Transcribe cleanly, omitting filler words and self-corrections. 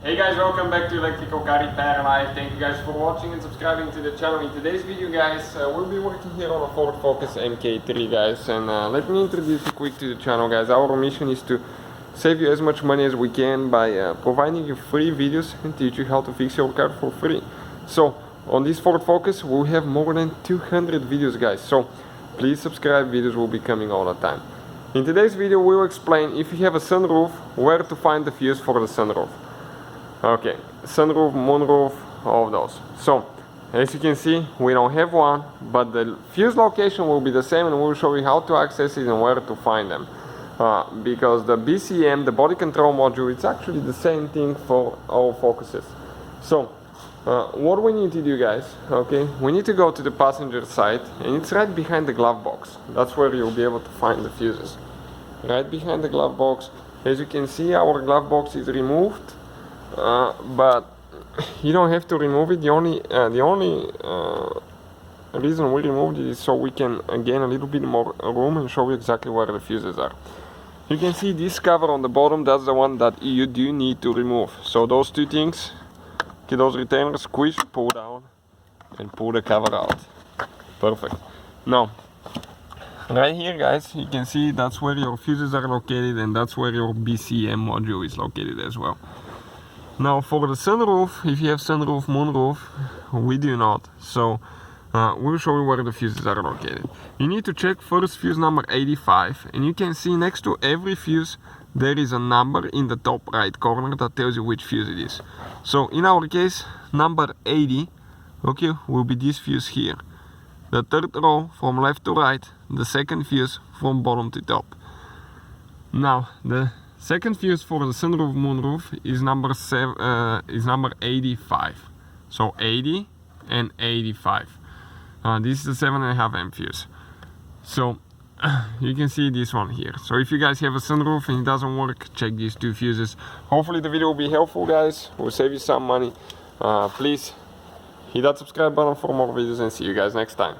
Hey guys, welcome back to Electrical Car Repair Live. Thank you guys for watching and subscribing to the channel. In today's video guys, we'll be working here on a Ford Focus MK3 guys, and let me introduce you quick to the channel guys. Our mission is to save you as much money as we can by providing you free videos and teach you how to fix your car for free. So on this Ford Focus we'll have more than 200 videos guys, so please subscribe, videos will be coming all the time. In today's video we'll explain if you have a sunroof, where to find the fuse for the sunroof. Okay, sunroof, moonroof, all of those. So, as you can see, we don't have one, but the fuse location will be the same, and we'll show you how to access it and where to find them. Because the BCM, the body control module, it's actually the same thing for all Focuses. So, what we need to do guys, okay, we need to go to the passenger side, and it's right behind the glove box. That's where you'll be able to find the fuses. Right behind the glove box. As you can see, our glove box is removed. But you don't have to remove it. The only reason we removed it is so we can gain a little bit more room and show you exactly where the fuses are. You can see this cover on the bottom, that's the one that you do need to remove. So those two things, okay, those retainers, squish, pull down and pull the cover out. Perfect. Now right here guys, you can see that's where your fuses are located, and that's where your BCM module is located as well. Now for the sunroof, if you have sunroof, moonroof, we do not. So we'll show you where the fuses are located. You need to check first fuse number 85, and you can see next to every fuse there is a number in the top right corner that tells you which fuse it is. So in our case, number 80, okay, will be this fuse here. The third row from left to right, the second fuse from bottom to top. Now the second fuse for the sunroof moonroof is number 85. So 80 and 85. This is a 7.5 amp fuse. So you can see this one here. So if you guys have a sunroof and it doesn't work, check these two fuses. Hopefully the video will be helpful guys. Will save you some money. Please hit that subscribe button for more videos, and see you guys next time.